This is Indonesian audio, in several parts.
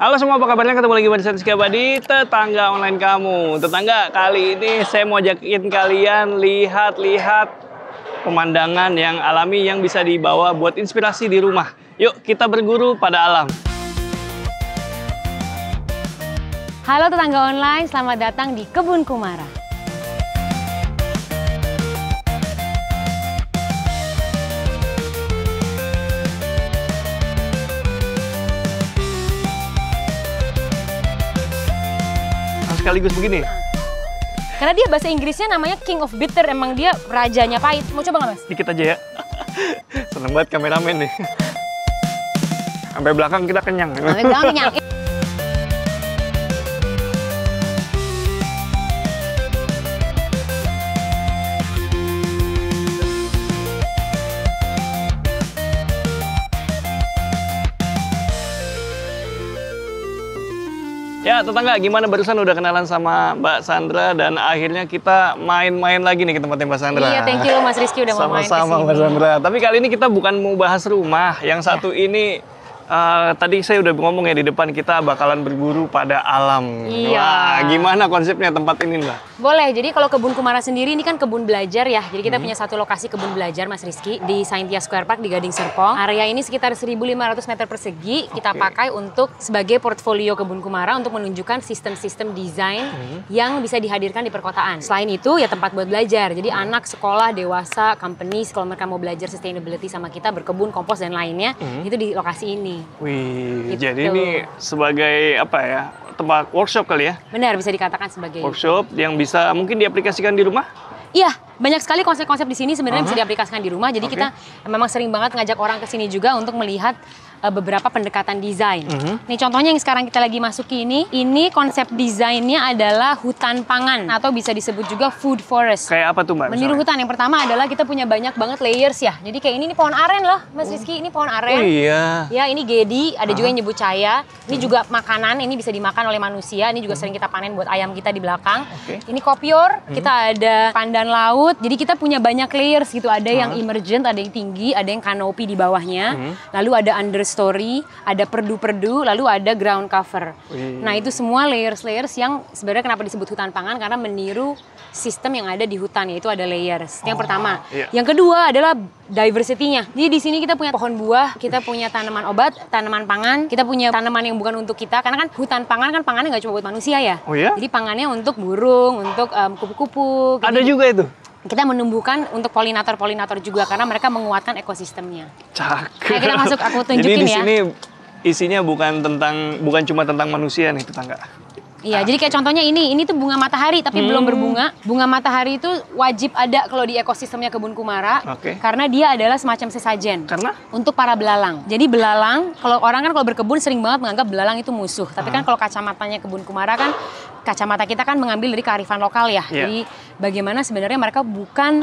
Halo semua, apa kabarnya? Ketemu lagi bersama Rizky Abadi, tetangga online kamu. Tetangga, kali ini saya mau ajakin kalian lihat-lihat pemandangan yang alami yang bisa dibawa buat inspirasi di rumah. Yuk, kita berguru pada alam. Halo tetangga online, selamat datang di Kebun Kumara. Sekaligus begini. Karena dia bahasa Inggrisnya namanya King of Bitter, emang dia rajanya pahit. Mau coba nggak, Mas? Dikit aja ya. Seneng banget kameramen nih. Sampai belakang kita kenyang. Sampai belakang kenyang. Ya tetangga, gimana barusan udah kenalan sama Mbak Sandra dan akhirnya kita main-main lagi nih ke tempatnya Mbak Sandra. Iya, thank you Mas Rizky udah mau main kesini. Sama-sama Mbak Sandra. Tapi kali ini kita bukan mau bahas rumah. Yang satu ini tadi saya udah ngomong ya di depan, kita bakalan berburu pada alam. Iya. Wah, gimana konsepnya tempat ini Mbak? Boleh, jadi kalau Kebun Kumara sendiri ini kan kebun belajar ya. Jadi kita punya satu lokasi kebun belajar Mas Rizky di Saintia Square Park di Gading Serpong. Area ini sekitar 1.500 meter persegi. Kita pakai untuk sebagai portfolio Kebun Kumara untuk menunjukkan sistem-sistem desain yang bisa dihadirkan di perkotaan. Selain itu ya tempat buat belajar. Jadi anak, sekolah, dewasa, companies kalau mereka mau belajar sustainability sama kita, berkebun, kompos dan lainnya, itu di lokasi ini. Wih, Gitu. jadi ini sebagai apa ya, tempat workshop kali ya? Benar, bisa dikatakan sebagai Workshop yang bisa mungkin diaplikasikan di rumah? Iya, banyak sekali konsep-konsep di sini sebenarnya bisa diaplikasikan di rumah. Jadi kita memang sering banget ngajak orang ke sini juga untuk melihat beberapa pendekatan desain. Nih contohnya yang sekarang kita lagi masuki ini konsep desainnya adalah hutan pangan atau bisa disebut juga food forest. Kayak apa tuh Mbak? Meniru hutan. Yang pertama adalah kita punya banyak banget layers ya. Jadi kayak ini pohon aren loh, Mas Rizky. Ini pohon aren. Oh iya. Ya, ini gedi, ada juga yang nyebut caya. Ini juga makanan, ini bisa dimakan oleh manusia. Ini juga sering kita panen buat ayam kita di belakang. Ini kopior, kita ada pandan laut. Jadi kita punya banyak layers gitu. Ada yang emergent, ada yang tinggi, ada yang kanopi di bawahnya. Lalu ada understory, ada perdu-perdu, lalu ada ground cover. Nah, itu semua layers-layers yang sebenarnya kenapa disebut hutan pangan, karena meniru sistem yang ada di hutan, yaitu ada layers. Yang pertama. Yang kedua adalah diversity-nya. Jadi di sini kita punya pohon buah, kita punya tanaman obat, tanaman pangan, kita punya tanaman yang bukan untuk kita, karena kan hutan pangan kan pangannya nggak cuma buat manusia ya. Oh ya? Jadi pangannya untuk burung, untuk kupu-kupu. Ada juga itu? Kita menumbuhkan untuk polinator-polinator juga, karena mereka menguatkan ekosistemnya. Cakep. Nah, kita masuk, aku tunjukin jadi di ya. sini isinya bukan cuma tentang manusia nih tetangga. Iya, jadi kayak contohnya ini tuh bunga matahari tapi belum berbunga. Bunga matahari itu wajib ada kalau di ekosistemnya Kebun Kumara, karena dia adalah semacam sesajen. Karena? Untuk para belalang. Jadi belalang, kalau orang kan kalau berkebun sering banget menganggap belalang itu musuh. Tapi kan kalau kacamatanya Kebun Kumara kan, kacamata kita kan mengambil dari kearifan lokal ya. Jadi bagaimana sebenarnya mereka bukan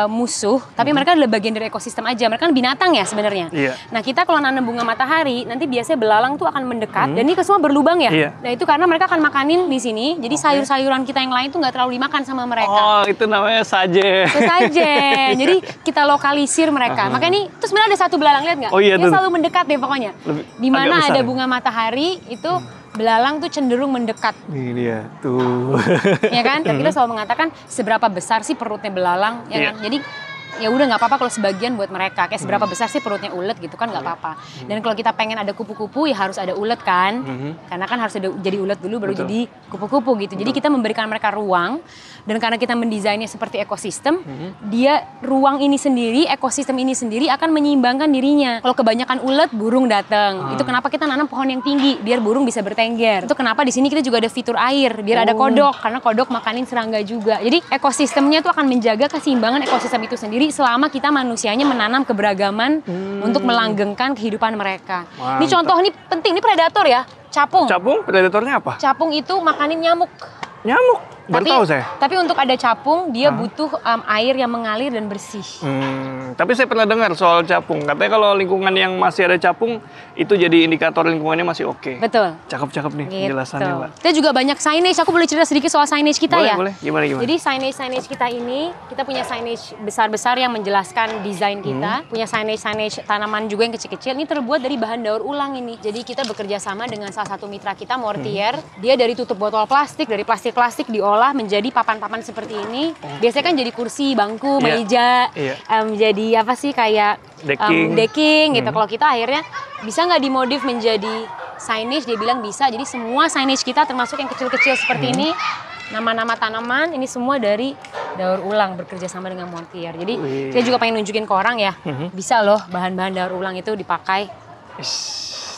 musuh, tapi mereka adalah bagian dari ekosistem aja. Mereka kan binatang ya sebenarnya. Nah, kita kalau nanam bunga matahari, nanti biasanya belalang tuh akan mendekat, dan ini semua berlubang ya. Nah, itu karena mereka akan makanin di sini, jadi sayur-sayuran kita yang lain tuh nggak terlalu dimakan sama mereka. Oh, itu namanya sajen. Sesajen. Jadi kita lokalisir mereka. Makanya ini, terus sebenarnya ada satu belalang, lihat nggak? Oh, iya, dia tuh. selalu mendekat deh pokoknya. Di mana ada bunga matahari, itu belalang tuh cenderung mendekat. Ini dia, tuh. Ya kan? Dan kita selalu mengatakan seberapa besar sih perutnya belalang, ya kan? Jadi ya udah nggak apa-apa kalau sebagian buat mereka. Kayak seberapa besar sih perutnya ulet gitu kan, nggak apa-apa. Dan kalau kita pengen ada kupu-kupu ya harus ada ulet kan. Karena kan harus ada jadi ulet dulu baru jadi kupu-kupu gitu. Jadi kita memberikan mereka ruang. Dan karena kita mendesainnya seperti ekosistem, dia ruang ini sendiri, ekosistem ini sendiri akan menyeimbangkan dirinya. Kalau kebanyakan ulet, burung datang. Itu kenapa kita nanam pohon yang tinggi, biar burung bisa bertengger. Itu kenapa di sini kita juga ada fitur air, biar ada kodok, karena kodok makanin serangga juga. Jadi ekosistemnya itu akan menjaga keseimbangan ekosistem itu sendiri selama kita manusianya menanam keberagaman untuk melanggengkan kehidupan mereka. Ini contoh, ini penting, ini predator ya, capung. Capung, predatornya apa? Capung itu makanin nyamuk. Nyamuk? Baru tahu saya. Tapi untuk ada capung, dia butuh air yang mengalir dan bersih. Tapi saya pernah dengar soal capung. Katanya kalau lingkungan yang masih ada capung, itu jadi indikator lingkungannya masih oke. Betul. Cakep-cakep nih Gitu. penjelasannya, Mbak. Kita juga banyak signage. Aku boleh cerita sedikit soal signage kita Boleh, ya? boleh. Gimana? Jadi signage kita ini, kita punya signage besar-besar yang menjelaskan desain kita. Punya signage tanaman juga yang kecil-kecil. Ini terbuat dari bahan daur ulang ini. Jadi kita bekerja sama dengan salah satu mitra kita, Mortier. Dia dari tutup botol plastik, dari plastik-plastik diolah menjadi papan-papan seperti ini. Biasanya kan jadi kursi, bangku, meja, jadi apa sih kayak decking gitu. Kalau kita akhirnya bisa nggak dimodif menjadi signage? Dia bilang bisa. Jadi semua signage kita termasuk yang kecil-kecil seperti ini, nama-nama tanaman, ini semua dari daur ulang bekerja sama dengan Mortier. Jadi saya juga pengen nunjukin ke orang ya, bisa loh bahan-bahan daur ulang itu dipakai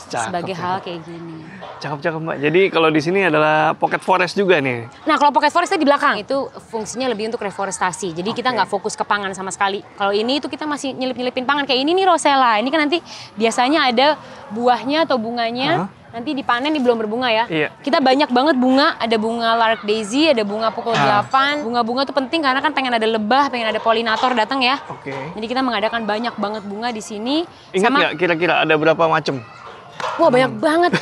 sebagai hal kayak gini. Cakep-cakep, Mbak. Jadi kalau di sini adalah pocket forest juga nih. Nah, kalau pocket forest di belakang itu fungsinya lebih untuk reforestasi. Jadi kita nggak fokus ke pangan sama sekali. Kalau ini itu kita masih nyelip-nyelipin pangan. Kayak ini nih Rosella. Ini kan nanti biasanya ada buahnya atau bunganya. Nanti dipanen nih belum berbunga ya. Iya. Kita banyak banget bunga. Ada bunga lark daisy, ada bunga pukul 8. Bunga-bunga tuh penting karena kan pengen ada lebah, pengen ada polinator datang ya. Oke. Jadi kita mengadakan banyak banget bunga di sini. Ingat nggak kira-kira ada berapa macam? Wah, banyak banget.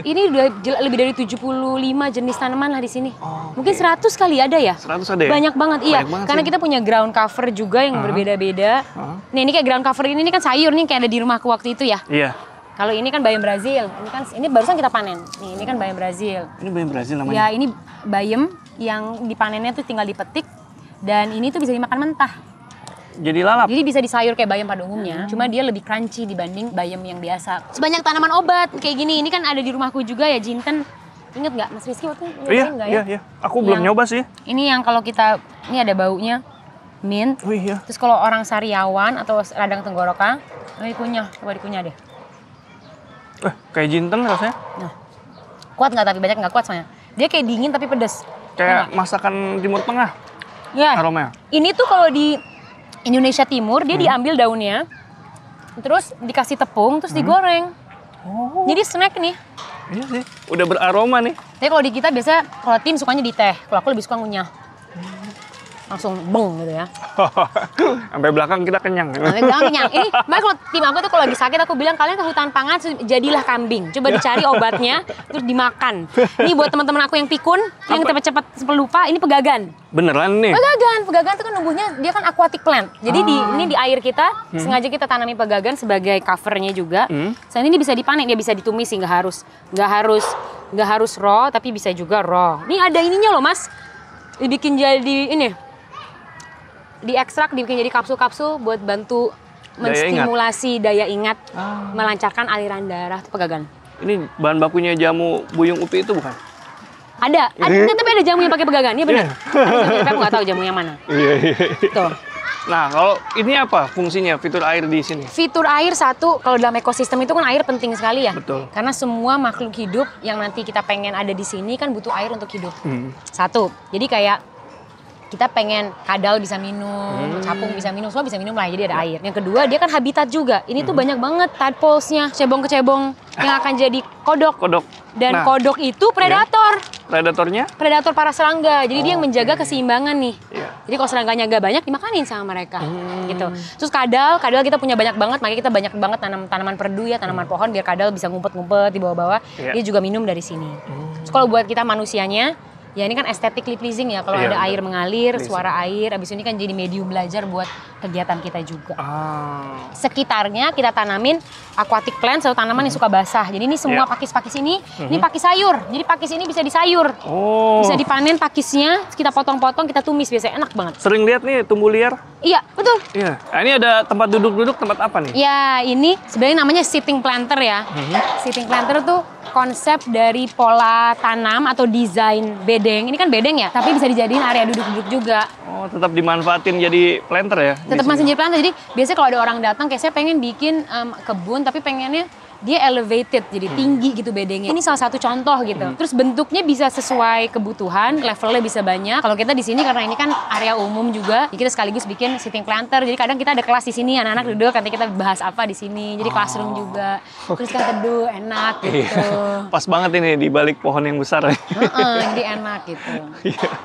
Ini udah lebih dari 75 jenis tanaman lah di sini. Mungkin 100 kali ada ya? 100 ada ya? Banyak banget, iya. Banyak banget Karena sih. kita punya ground cover juga yang berbeda-beda. Nih, ini kayak ground cover ini kan sayur nih kayak ada di rumahku waktu itu ya. Iya. Kalau ini kan bayam Brazil. Ini barusan kita panen. Nih, ini kan bayam Brazil. Ini bayam Brazil namanya? Ya, ini bayam yang dipanennya tuh tinggal dipetik. Dan ini tuh bisa dimakan mentah. Jadi lalap? Jadi bisa disayur kayak bayam pada umumnya, cuma dia lebih crunchy dibanding bayam yang biasa. Sebanyak tanaman obat kayak gini, ini kan ada di rumahku juga ya, Jinten. Ingat nggak Mas Rizky waktu nyobain nggak ya? Iya. Aku belum nyoba sih. Ini yang kalau kita, ini ada baunya, mint. Oh iya. Terus kalau orang sariawan atau radang tenggorokan, ini dikunyah, coba dikunyah deh. Kayak jinten rasanya. Nah, kuat nggak? Tapi banyak nggak kuat soalnya. Dia kayak dingin tapi pedes. Kayak masakan Timur Tengah Ya. aromanya. Ini tuh kalau di Indonesia Timur, dia diambil daunnya, terus dikasih tepung, terus digoreng. Jadi snack nih. Iya sih. Udah beraroma nih. Tapi kalau di kita biasa, kalau tim sukanya di teh. Kalau aku lebih suka ngunyah. Langsung beng gitu ya. Sampai belakang kita kenyang. Sampai bilang kenyang. Ini, makanya kalau tim aku tuh kalau lagi sakit, aku bilang kalian ke hutan pangan, jadilah kambing. Coba dicari obatnya, terus dimakan. Ini buat teman-teman aku yang pikun, yang cepet-cepet lupa, ini pegagan. Beneran nih? Pegagan tuh kan numbuhnya, dia kan aquatic plant. Jadi ini di air kita, sengaja kita tanami pegagan sebagai covernya juga. Selain ini bisa dipanen, dia bisa ditumis sih, nggak harus raw, tapi bisa juga raw. Ini ada ininya loh Mas, dibikin jadi ini, diekstrak, dibikin jadi kapsul-kapsul buat bantu menstimulasi daya ingat, melancarkan aliran darah, itu pegagan. Ini bahan bakunya jamu buyung upi itu bukan? Ada, tapi ada jamu yang pakai pegagan, iya benar. Tapi aku nggak tahu jamu yang mana. Iya. Tuh. Nah, kalau ini apa fungsinya fitur air di sini? Fitur air satu, kalau dalam ekosistem itu kan air penting sekali ya. Betul. Karena semua makhluk hidup yang nanti kita pengen ada di sini kan butuh air untuk hidup. Satu, jadi kayak kita pengen kadal bisa minum, capung bisa minum, semua bisa minum lah, jadi ada air. Yang kedua, dia kan habitat juga. Ini tuh banyak banget tadpoles-nya, cebong-kecebong yang akan jadi kodok. Dan kodok itu predator. Predatornya? Predator para serangga. Jadi dia yang menjaga keseimbangan nih. Iya. Jadi kalau serangganya nggak banyak, dimakanin sama mereka. Gitu. Terus kadal kita punya banyak banget, makanya kita banyak banget tanam tanaman perdu ya, tanaman pohon biar kadal bisa ngumpet-ngumpet di bawah-bawah. Iya. Dia juga minum dari sini. Terus kalau buat kita manusianya, ya ini kan aesthetically pleasing ya, kalau Iya, ada betul. air mengalir, suara air, abis ini kan jadi medium belajar buat kegiatan kita juga. Sekitarnya kita tanamin aquatic plants atau tanaman yang suka basah. Jadi ini semua pakis-pakis ini pakis sayur. Jadi pakis ini bisa disayur. Bisa dipanen pakisnya, kita potong-potong, kita tumis, biasanya enak banget. Sering lihat nih tumbuh liar? Iya, betul. Iya. Nah, ini ada tempat duduk-duduk, tempat apa nih? Ya, ini sebenarnya namanya sitting planter ya. Sitting planter tuh konsep dari pola tanam atau desain bedeng. Ini kan bedeng ya, tapi bisa dijadiin area duduk-duduk juga. Oh, tetap dimanfaatin jadi planter ya? Tetap masih jadi planter. Jadi biasanya kalau ada orang datang, kayak saya pengen bikin kebun, tapi pengennya dia elevated, jadi tinggi gitu bedengnya. Ini salah satu contoh gitu. Terus bentuknya bisa sesuai kebutuhan, levelnya bisa banyak. Kalau kita di sini karena ini kan area umum juga, jadi kita sekaligus bikin sitting planter. Jadi kadang kita ada kelas di sini, anak-anak duduk, nanti kita bahas apa di sini. Jadi classroom juga. Terus kan teduh, enak gitu. Pas banget ini di balik pohon yang besar. Jadi enak gitu.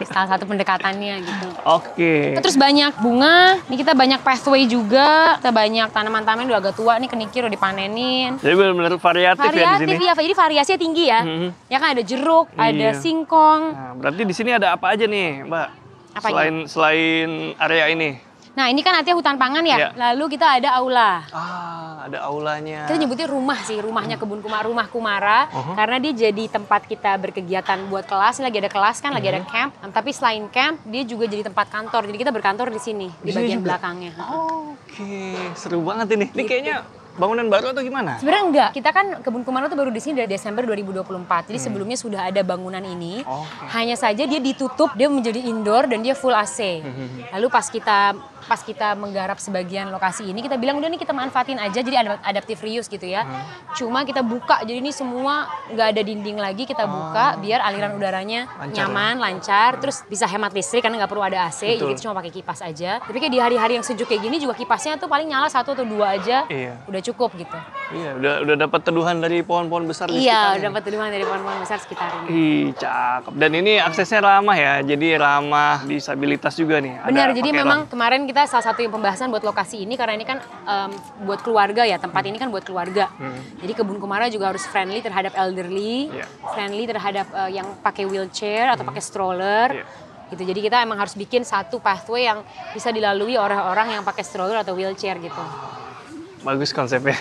Salah satu pendekatannya gitu. Oke. Terus banyak bunga, ini kita banyak pathway juga, kita banyak tanaman-tanaman udah agak tua nih kenikir udah dipanenin. Jadi benar-benar variatif ya di sini. Ya, jadi variasinya tinggi ya. Ya kan ada jeruk, ada singkong. Nah, berarti di sini ada apa aja nih, Mbak? Selain area ini. Nah, ini kan artinya hutan pangan ya. Lalu kita ada aula. Ada aulanya. Kita nyebutnya rumah sih, rumahnya kebun kumara, rumah kumara. Karena dia jadi tempat kita berkegiatan buat kelas. Ini lagi ada kelas kan, lagi ada camp. Tapi selain camp, dia juga jadi tempat kantor. Jadi kita berkantor di sini, di bagian belakangnya. Oke, seru banget ini. Ini kayaknya bangunan baru atau gimana? Sebenarnya enggak. Kita kan kebun kumara tuh baru di sini dari Desember 2024. Jadi sebelumnya sudah ada bangunan ini. Hanya saja dia ditutup, dia menjadi indoor dan dia full AC. Lalu pas kita menggarap sebagian lokasi ini, kita bilang udah nih kita manfaatin aja jadi adaptive reuse gitu ya. Cuma kita buka, jadi ini semua nggak ada dinding lagi, kita buka biar aliran udaranya nyaman, lancar, terus bisa hemat listrik karena nggak perlu ada AC, jadi kita cuma pakai kipas aja. Tapi kayak di hari-hari yang sejuk kayak gini juga kipasnya tuh paling nyala 1 atau 2 aja, udah cukup gitu. Iya, udah dapat teduhan dari pohon-pohon besar di sekitar. Iya, udah dapat teduhan dari pohon-pohon besar sekitar ini. Ih, cakep. Dan ini aksesnya ramah ya, jadi ramah disabilitas juga nih. Benar, jadi memang kemarin kita salah satu yang pembahasan buat lokasi ini karena ini kan buat keluarga ya, tempat ini kan buat keluarga. Jadi kebun kumara juga harus friendly terhadap elderly, friendly terhadap yang pakai wheelchair atau pakai stroller. Gitu. Jadi kita emang harus bikin satu pathway yang bisa dilalui orang-orang yang pakai stroller atau wheelchair gitu. Bagus konsepnya.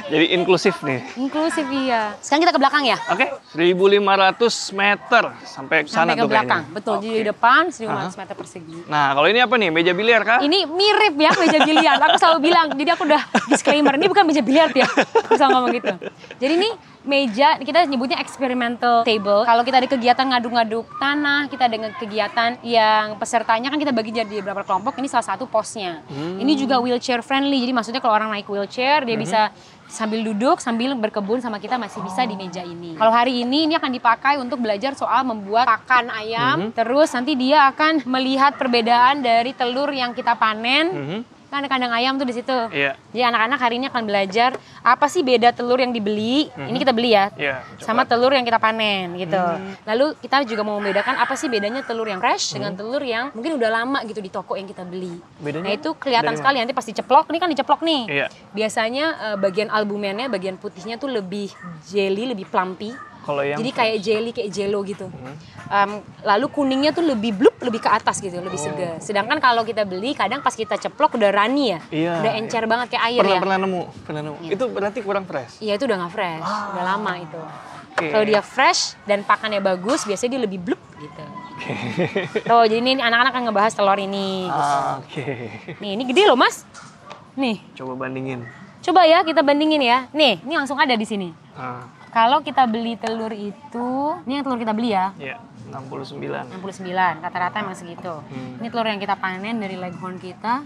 Jadi inklusif nih. Inklusif iya. Sekarang kita ke belakang ya? Oke, 1.500 meter sampai ke sana tuh belakang. kayaknya. Betul, jadi di depan 1.500 meter persegi. Nah, kalau ini apa nih? Meja biliar kah? Ini mirip ya meja biliar. Aku selalu bilang, jadi aku udah disclaimer, ini bukan meja biliar ya. Aku selalu ngomong gitu. Jadi ini meja, kita nyebutnya experimental table. Kalau kita ada kegiatan ngaduk-ngaduk tanah, kita ada kegiatan yang pesertanya kan kita bagi jadi beberapa kelompok, ini salah satu posnya. Ini juga wheelchair friendly, jadi maksudnya kalau orang naik wheelchair, dia bisa sambil duduk, sambil berkebun sama kita masih bisa di meja ini. Kalau hari ini akan dipakai untuk belajar soal membuat pakan ayam, terus nanti dia akan melihat perbedaan dari telur yang kita panen, kan ada kandang ayam tuh di situ. Jadi anak-anak hari ini akan belajar apa sih beda telur yang dibeli, ini kita beli ya, sama telur yang kita panen gitu. Lalu kita juga mau membedakan apa sih bedanya telur yang fresh dengan telur yang mungkin udah lama gitu di toko yang kita beli. Bedanya, nah itu kelihatan sekali nanti pas diceplok, ini kan diceplok nih. Biasanya bagian albumennya, bagian putihnya tuh lebih jelly, lebih plumpy. Jadi kayak jelly, kayak jello gitu. Lalu kuningnya tuh lebih blup, lebih ke atas gitu, lebih segar. Sedangkan kalau kita beli, kadang pas kita ceplok udah runny ya, udah encer banget kayak air ya. Pernah nemu. Itu berarti kurang fresh? Iya, itu udah nggak fresh, udah lama itu. Kalau dia fresh dan pakannya bagus, biasanya dia lebih blup gitu. Tuh, jadi ini anak-anak akan ngebahas telur ini. Gitu. Nih, ini gede loh mas. Nih. Coba bandingin. Coba ya, kita bandingin ya. Nih, ini langsung ada di sini. Kalau kita beli telur itu, ini yang telur kita beli ya? Iya, 69. 69, rata-rata emang segitu. Ini telur yang kita panen dari leghorn kita.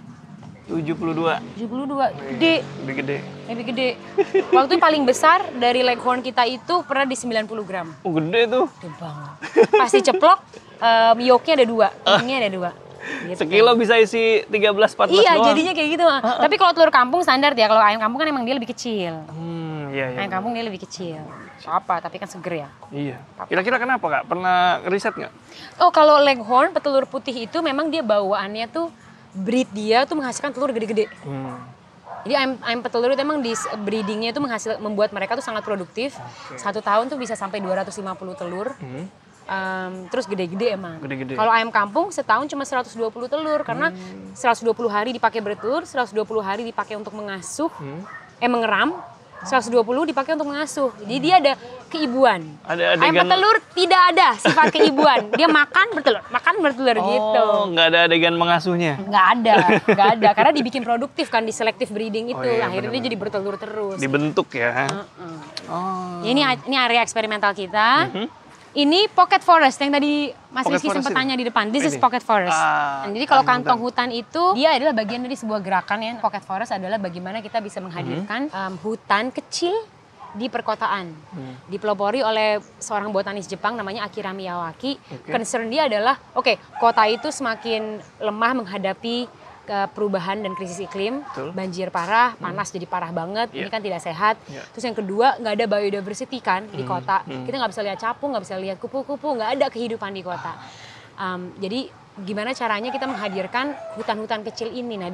72. 72, gede. Lebih gede. Lebih gede. Waktu paling besar dari leghorn kita itu pernah di 90 gram. Oh gede tuh. Gede banget. Pas diceplok, yolknya ada 2, kuningnya ada 2. Gitu. Sekilo bisa isi 13-14 iya, doang. jadinya kayak gitu. Tapi kalau telur kampung standar ya, kalau ayam kampung kan emang dia lebih kecil. Iya. Ayam kampung dia lebih kecil. Apa, tapi kan seger ya. Iya. Kira-kira kenapa Kak? Pernah riset nggak? Oh, kalau leghorn, petelur putih itu memang dia bawaannya tuh, breed dia tuh menghasilkan telur gede-gede. Jadi ayam petelur itu emang di breedingnya itu membuat mereka tuh sangat produktif. 1 tahun tuh bisa sampai 250 telur. Terus gede-gede emang. Kalau ayam kampung setahun cuma 120 telur karena 120 hari dipakai bertelur, 120 hari dipakai untuk mengasuh, mengeram, 120 dipakai untuk mengasuh. Jadi dia ada keibuan. Ayam petelur tidak ada sifat keibuan. Dia makan bertelur gitu. Oh, nggak ada adegan mengasuhnya? Nggak ada. Karena dibikin produktif kan di selective breeding itu. Akhirnya dia jadi bertelur terus. Dibentuk ya. Ini area eksperimental kita. Ini pocket forest yang tadi Mas Rizky sempat tanya di depan. This is pocket forest. Jadi kalau kantong hutan itu dia adalah bagian dari sebuah gerakan ya. Pocket forest adalah bagaimana kita bisa menghadirkan hutan kecil di perkotaan. Dipelopori oleh seorang botanis Jepang namanya Akira Miyawaki. Concern dia adalah, kota itu semakin lemah menghadapi perubahan dan krisis iklim, banjir parah, panas jadi parah banget, ini kan tidak sehat. Terus yang kedua, nggak ada biodiversity kan di kota. Kita nggak bisa lihat capung, nggak bisa lihat kupu-kupu, nggak ada kehidupan di kota. Jadi gimana caranya kita menghadirkan hutan-hutan kecil ini? Nah,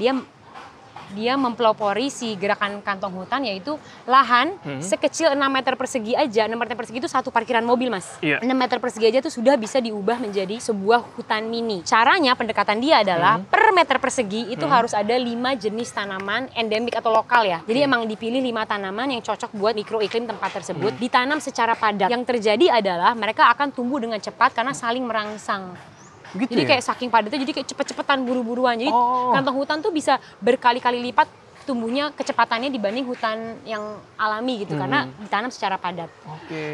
dia mempelopori si gerakan kantong hutan, yaitu lahan sekecil 6 meter persegi aja. 6 meter persegi itu satu parkiran mobil, Mas. 6 meter persegi aja tuh sudah bisa diubah menjadi sebuah hutan mini. Caranya, pendekatan dia adalah per meter persegi itu harus ada 5 jenis tanaman endemik atau lokal ya. Jadi emang dipilih 5 tanaman yang cocok buat mikroiklim tempat tersebut, ditanam secara padat. Yang terjadi adalah mereka akan tumbuh dengan cepat karena saling merangsang. Gitu jadi ya? kayak saking padatnya, jadi kayak cepet-cepetan buru-buruan. Jadi kantong hutan tuh bisa berkali-kali lipat tumbuhnya kecepatannya dibanding hutan yang alami gitu, karena ditanam secara padat.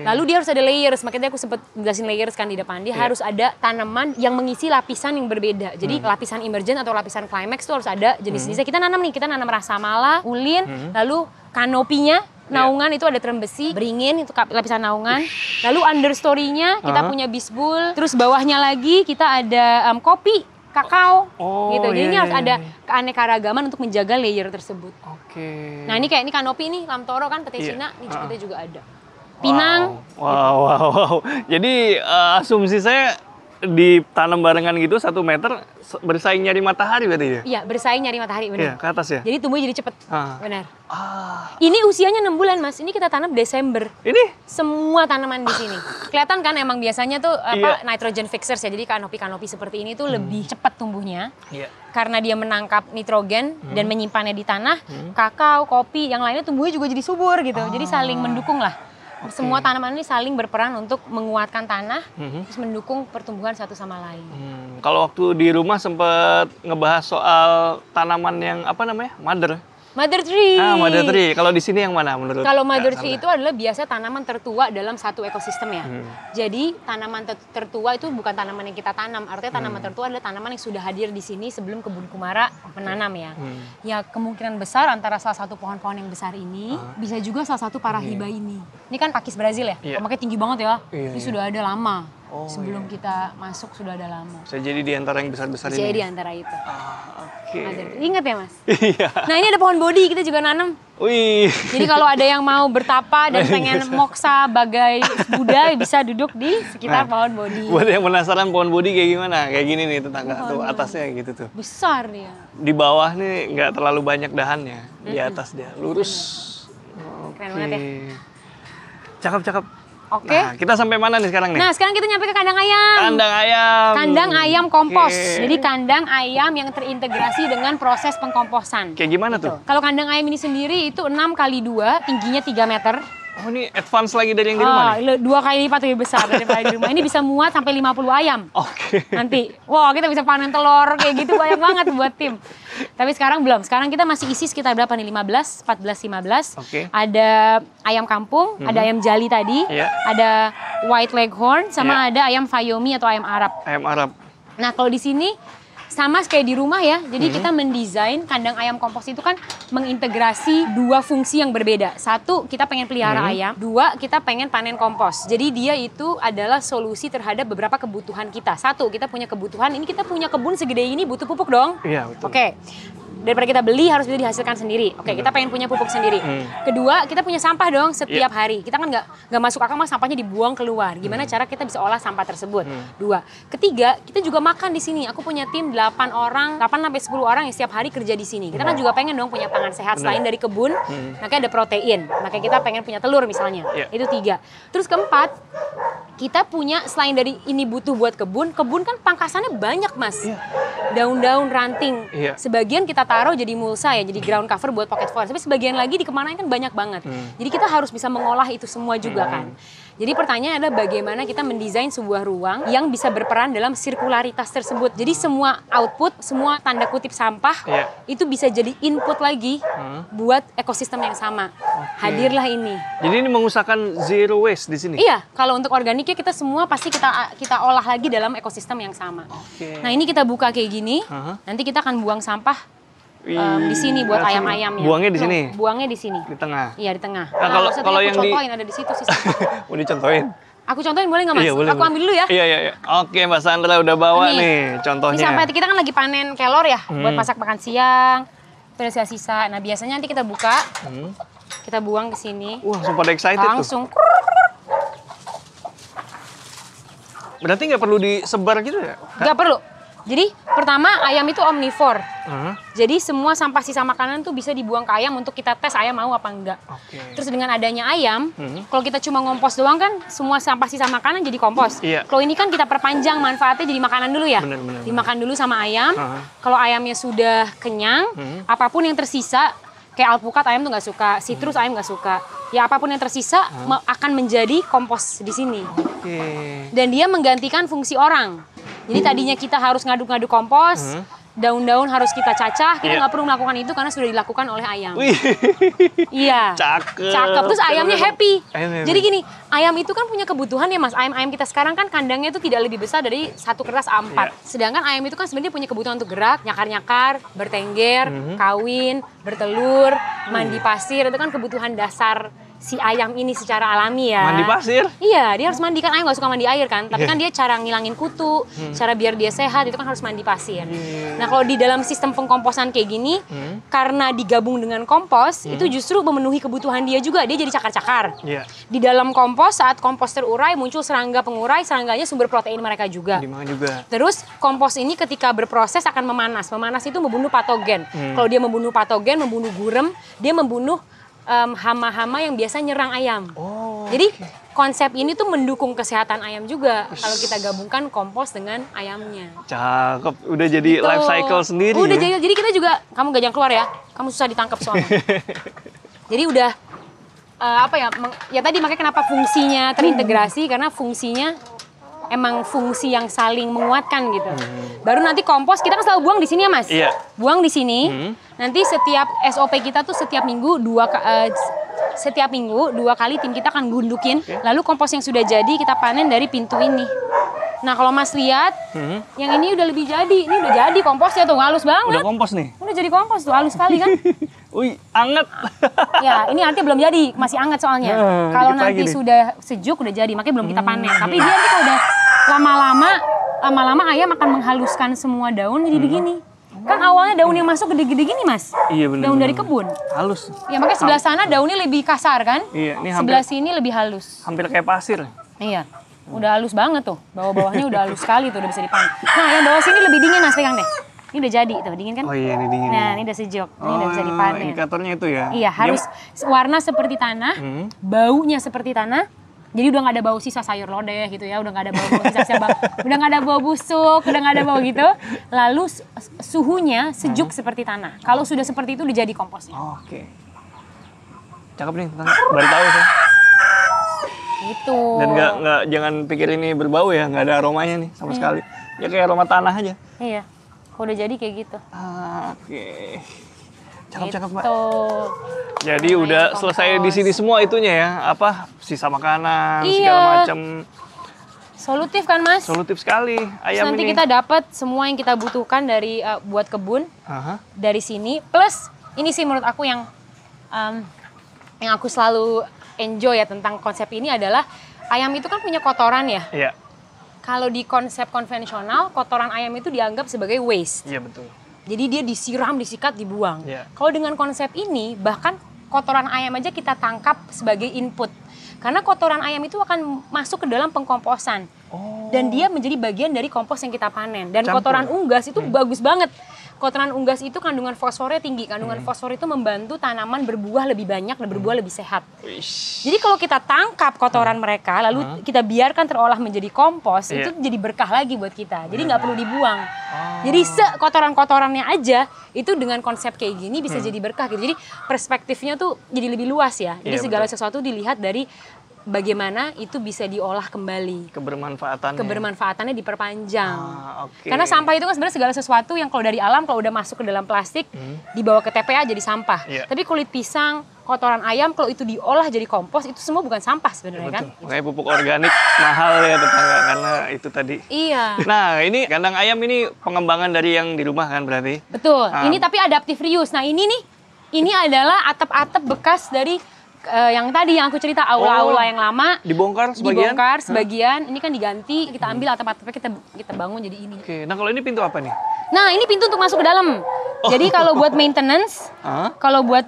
Lalu dia harus ada layers, makanya aku sempat jelasin layers kan di depan. Dia harus ada tanaman yang mengisi lapisan yang berbeda. Jadi lapisan emergent atau lapisan climax itu harus ada jenis-jenisnya. Kita nanam rasa mala, ulin, lalu kanopinya, naungan itu ada terem besi, beringin itu lapisan naungan. Lalu understory-nya kita punya bisbul, terus bawahnya lagi kita ada kopi, kakao, gitu. Jadi ini harus ada keanekaragaman untuk menjaga layer tersebut. Nah ini kayak ini kanopi nih, lamtoro kan, pete Cina, ini kita juga ada. Pinang. Wow. Jadi asumsi saya ditanam barengan gitu 1 meter bersaing nyari matahari berarti ya? Iya, bersaing nyari matahari, benar. Iya, ke atas ya? Jadi tumbuhnya jadi cepet, benar. Ini usianya 6 bulan, Mas. Ini kita tanam Desember. Ini? Semua tanaman di sini. Kelihatan kan emang biasanya tuh nitrogen fixers ya. Jadi kanopi-kanopi seperti ini tuh lebih cepat tumbuhnya. Karena dia menangkap nitrogen dan menyimpannya di tanah. Kakao, kopi, yang lainnya tumbuhnya juga jadi subur gitu. Jadi saling mendukung lah. Semua tanaman ini saling berperan untuk menguatkan tanah, terus mendukung pertumbuhan satu sama lain. Kalau waktu di rumah sempat ngebahas soal tanaman yang apa namanya? Mother tree. Mother tree. Kalau di sini yang mana menurut? Kalau mother tree itu adalah biasa tanaman tertua dalam satu ekosistem ya. Jadi tanaman tertua itu bukan tanaman yang kita tanam. Artinya tanaman tertua adalah tanaman yang sudah hadir di sini sebelum kebun kumara menanam ya. Ya kemungkinan besar antara salah satu pohon-pohon yang besar ini bisa juga salah satu parahiba ini. Ini kan pakis Brazil ya. Makanya tinggi banget ya. Ini sudah ada lama. Sebelum kita masuk sudah ada lama. Saya jadi di antara yang besar-besar ini. Jadi di antara itu. Oke. Ingat ya, Mas? Iya. Nah, ini ada pohon bodi, kita juga nanam. Wih. Jadi kalau ada yang mau bertapa dan pengen moksa bagai Buddha, bisa duduk di sekitar pohon bodi. Buat yang penasaran pohon bodi kayak gimana? Kayak gini nih tetangga tuh atasnya gitu tuh. Besar dia. Di bawah nih nggak terlalu banyak dahannya. Di atas dia lurus. Keren banget ya. Cakep. Oke. Nah, kita sampai mana nih sekarang nih? Nah, sekarang kita nyampe ke kandang ayam. Kandang ayam. Kandang ayam kompos. Jadi kandang ayam yang terintegrasi dengan proses pengkomposan. Kayak gimana tuh? Kalau kandang ayam ini sendiri itu 6 kali 2, tingginya 3 meter. Oh, ini advance lagi dari yang di rumah nih? 2 kali lipat lebih besar daripada di rumah. Ini bisa muat sampai 50 ayam. Nanti, kita bisa panen telur kayak gitu, banyak banget buat tim. Tapi sekarang belum. Sekarang kita masih isi sekitar berapa nih? 15, 14, 15. Ada ayam kampung, ada ayam jali tadi, ada white leghorn, sama ada ayam Fayoumi atau ayam Arab. Ayam Arab. Nah, kalau di sini sama kayak di rumah ya. Jadi kita mendesain kandang ayam kompos itu kan mengintegrasi 2 fungsi yang berbeda. 1, kita pengen pelihara ayam. 2, kita pengen panen kompos. Jadi dia itu adalah solusi terhadap beberapa kebutuhan kita. 1, kita punya kebutuhan, ini kita punya kebun segede ini, butuh pupuk dong. Iya, betul. Oke. Daripada kita beli, harus bisa dihasilkan sendiri. Oke, kita pengen punya pupuk sendiri. Kedua, kita punya sampah dong setiap hari. Kita kan nggak masuk akal, sampahnya dibuang keluar. Gimana cara kita bisa olah sampah tersebut? 2. Ketiga, kita juga makan di sini. Aku punya tim 8 sampai 10 orang yang setiap hari kerja di sini. Kita kan juga pengen dong punya pangan sehat selain dari kebun. Makanya ada protein. Makanya kita pengen punya telur misalnya. Itu 3. Terus keempat, kita punya selain dari ini butuh buat kebun kan pangkasannya banyak, Mas. Daun-daun, ranting. Sebagian kita taruh jadi mulsa ya, jadi ground cover buat pocket forest. Tapi sebagian lagi dikemanain kan banyak banget. Jadi kita harus bisa mengolah itu semua juga kan. Jadi pertanyaan adalah bagaimana kita mendesain sebuah ruang yang bisa berperan dalam sirkularitas tersebut. Jadi semua output, semua tanda kutip sampah itu bisa jadi input lagi buat ekosistem yang sama. Hadirlah ini. Jadi ini mengusahakan zero waste di sini? Iya, kalau untuk organiknya kita semua pasti kita olah lagi dalam ekosistem yang sama. Nah ini kita buka kayak gini, nanti kita akan buang sampah di sini buat ayam-ayamnya. Buangnya di sini? Buangnya di sini. Di tengah? Iya, di tengah. Nah, kalau yang contohin ada di situ sih. Mau dicontohin? Aku contohin boleh nggak Mas? Iya, boleh, Aku ambil dulu ya. Iya. Oke, Mbak Sandra udah bawa nih contohnya. Ini sampai kita kan lagi panen kelor ya, buat masak makan siang. Itu ada sisa-sisa. Nah, biasanya nanti kita buka, kita buang ke sini. Wah, langsung pada excited langsung. tuh. Berarti nggak perlu disebar gitu ya? Nggak perlu. Jadi pertama ayam itu omnivore. Jadi semua sampah sisa makanan tuh bisa dibuang ke ayam untuk kita tes ayam mau apa enggak. Terus dengan adanya ayam, kalau kita cuma ngompos doang kan semua sampah sisa makanan jadi kompos. Kalau ini kan kita perpanjang manfaatnya jadi makanan dulu ya. Bener. Dimakan dulu sama ayam. Kalau ayamnya sudah kenyang, apapun yang tersisa kayak alpukat ayam tuh nggak suka, citrus ayam nggak suka. Ya apapun yang tersisa akan menjadi kompos di sini. Dan dia menggantikan fungsi orang. Jadi tadinya kita harus ngaduk-ngaduk kompos, daun-daun harus kita cacah, kita nggak perlu melakukan itu karena sudah dilakukan oleh ayam. Iya. Cakep. Terus ayamnya happy. Jadi gini, ayam itu kan punya kebutuhan ya Mas. Ayam-ayam kita sekarang kan kandangnya itu tidak lebih besar dari satu kertas A4. Sedangkan ayam itu kan sebenarnya punya kebutuhan untuk gerak, nyakar-nyakar, bertengger, kawin, bertelur, mandi pasir. Itu kan kebutuhan dasar si ayam ini secara alami ya. Mandi pasir? Iya, dia harus mandi kan. Ayam gak suka mandi air kan. Tapi kan dia cara ngilangin kutu, cara biar dia sehat itu kan harus mandi pasir. Nah kalau di dalam sistem pengkomposan kayak gini, karena digabung dengan kompos, itu justru memenuhi kebutuhan dia juga. Dia jadi cakar-cakar. Di dalam kompos, saat kompos terurai, muncul serangga pengurai, serangganya sumber protein mereka juga. Terus kompos ini ketika berproses akan memanas. Memanas itu membunuh patogen. Kalau dia membunuh patogen, membunuh gurem, dia membunuh hama-hama yang biasa nyerang ayam. Jadi konsep ini tuh mendukung kesehatan ayam juga kalau kita gabungkan kompos dengan ayamnya. Cakep, udah jadi life cycle sendiri. Udah jadi kita juga, kamu gak jangan keluar ya, kamu susah ditangkap soalnya. Jadi udah ya tadi makanya kenapa fungsinya terintegrasi karena fungsinya emang fungsi yang saling menguatkan gitu. Baru nanti kompos kita kan selalu buang di sini ya Mas. Buang di sini. Nanti setiap SOP kita tuh setiap minggu dua kali tim kita akan gundukin. Lalu kompos yang sudah jadi kita panen dari pintu ini. Nah kalau Mas lihat, yang ini udah lebih jadi. Ini udah jadi komposnya tuh, halus banget. Udah kompos nih? Udah jadi kompos tuh, halus sekali kan. Wih, anget. Ya, ini artinya belum jadi, masih anget soalnya. Kalau nanti sudah sejuk udah jadi, makanya belum kita panen. Tapi dia nanti kalau udah lama-lama ayam akan menghaluskan semua daun jadi begini. Kan awalnya daun yang masuk gede-gede gini Mas. Iya benar. Daun dari kebun. Halus. Ya makanya sebelah sana daunnya lebih kasar kan. Iya, ini sebelah sini lebih halus. Hampir kayak pasir. Iya. Udah halus banget tuh. Bawah-bawahnya udah halus sekali tuh, udah bisa dipanen. Nah, yang bawah sini lebih dingin Mas, pegang deh. Ini udah jadi, tuh dingin kan? Oh iya, ini dingin. Nah, ini udah sejuk. Ini udah bisa dipanen. Indikatornya itu ya? Iya, harus warna seperti tanah, baunya seperti tanah. Jadi udah nggak ada bau sisa sayur lodeh gitu ya, udah nggak ada bau sisa udah nggak ada bau busuk, udah nggak ada bau gitu. Lalu suhunya sejuk seperti tanah. Kalau sudah seperti itu udah jadi komposnya. Oke. Cakep nih, baru tahu sih. Gitu. Dan jangan pikir ini berbau ya, nggak ada aromanya nih sama sekali. Ya kayak aroma tanah aja. Iya. Udah jadi kayak gitu. Oke. Cakep-cakep Mbak. Jadi Namanya udah kompos. selesai di sini semua itunya ya, sisa makanan segala macam. Solutif kan Mas? Solutif sekali ayam nanti ini. kita dapat semua yang kita butuhkan dari buat kebun dari sini. Plus ini sih menurut aku yang aku selalu enjoy ya tentang konsep ini adalah ayam itu kan punya kotoran ya. Iya. Kalau di konsep konvensional kotoran ayam itu dianggap sebagai waste. Iya betul. Jadi dia disiram, disikat, dibuang. Iya. Kalau dengan konsep ini bahkan kotoran ayam aja kita tangkap sebagai input. Karena kotoran ayam itu akan masuk ke dalam pengkomposan. Dan dia menjadi bagian dari kompos yang kita panen. Dan kotoran unggas itu bagus banget. Kotoran unggas itu kandungan fosfornya tinggi. Kandungan fosfor itu membantu tanaman berbuah lebih banyak dan berbuah lebih sehat. Jadi kalau kita tangkap kotoran mereka, lalu kita biarkan terolah menjadi kompos, itu jadi berkah lagi buat kita. Jadi nggak perlu dibuang. Jadi kotoran-kotorannya aja, itu dengan konsep kayak gini bisa jadi berkah gitu. Jadi perspektifnya tuh jadi lebih luas ya. Jadi segala sesuatu dilihat dari bagaimana itu bisa diolah kembali. Kebermanfaatannya diperpanjang. Karena sampah itu kan sebenarnya segala sesuatu yang kalau dari alam kalau udah masuk ke dalam plastik dibawa ke TPA jadi sampah. Tapi kulit pisang, kotoran ayam kalau itu diolah jadi kompos itu semua bukan sampah sebenarnya kan. Makanya pupuk organik mahal ya tetangga karena itu tadi. Iya. Nah ini kandang ayam ini pengembangan dari yang di rumah kan berarti? Betul. Ini tapi adaptive reuse. Nah ini nih, ini adalah atap-atap bekas dari yang tadi yang aku cerita aula-aula yang lama dibongkar sebagian. Ini kan diganti, kita ambil atap-atapnya kita bangun jadi ini. Oke, nah kalau ini pintu apa nih? Nah ini pintu untuk masuk ke dalam. Jadi kalau buat maintenance, kalau buat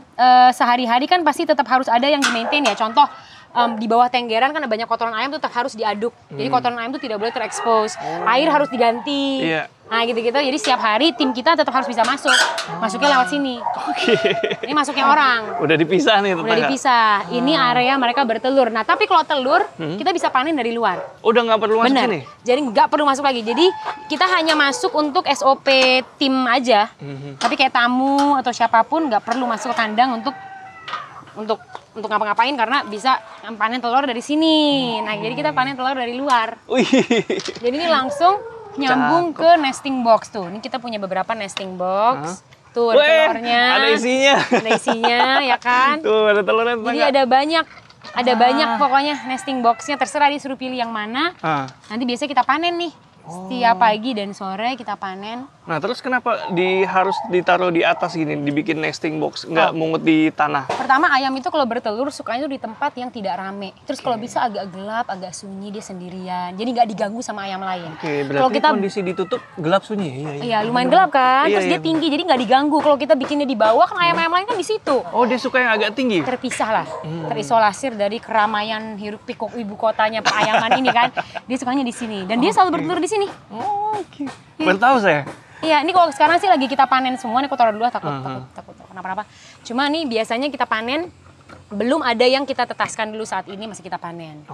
sehari-hari kan pasti tetap harus ada yang di-maintain ya. Contoh di bawah tenggeran kan ada banyak kotoran ayam tetap harus diaduk. Jadi kotoran ayam itu tidak boleh terekspos. Air harus diganti. Nah gitu-gitu. Jadi setiap hari tim kita tetap harus bisa masuk. Masuknya lewat sini. Ini masuknya orang. Udah dipisah nih tetangga. Udah dipisah. Ini area mereka bertelur. Nah tapi kalau telur kita bisa panen dari luar. Udah nggak perlu masuk sini? Jadi nggak perlu masuk lagi. Jadi kita hanya masuk untuk SOP tim aja. Tapi kayak tamu atau siapapun nggak perlu masuk ke kandang untuk ngapa-ngapain karena bisa panen telur dari sini. Nah, jadi kita panen telur dari luar. Jadi ini langsung nyambung ke nesting box tuh. Ini kita punya beberapa nesting box. Tuh ada telurnya. Ada isinya. Ada isinya ya kan? Tuh ada telurnya. Jadi ada banyak pokoknya nesting boxnya terserah disuruh pilih yang mana. Nanti biasanya kita panen nih. Setiap pagi dan sore kita panen. Nah terus kenapa harus ditaruh di atas gini, dibikin nesting box, nggak mungut di tanah? Pertama ayam itu kalau bertelur sukanya di tempat yang tidak rame. Terus kalau bisa agak gelap, agak sunyi, dia sendirian. Jadi nggak diganggu sama ayam lain. Berarti kalau kita kondisi ditutup gelap sunyi. Iya lumayan gelap kan. Terus dia tinggi jadi nggak diganggu. Kalau kita bikinnya di bawah kan ayam-ayam lain kan di situ. Oh dia suka yang agak tinggi? Terpisah lah, terisolasir dari keramaian hiruk pikuk ibu kotanya perayaman ini kan. Dia sukanya di sini dan dia selalu bertelur di sini. Baru tahu saya. Iya, ini kalau sekarang sih lagi kita panen semua nih, aku taruh dulu takut kenapa-napa. Cuma nih biasanya kita panen belum ada yang kita tetaskan dulu saat ini masih kita panen.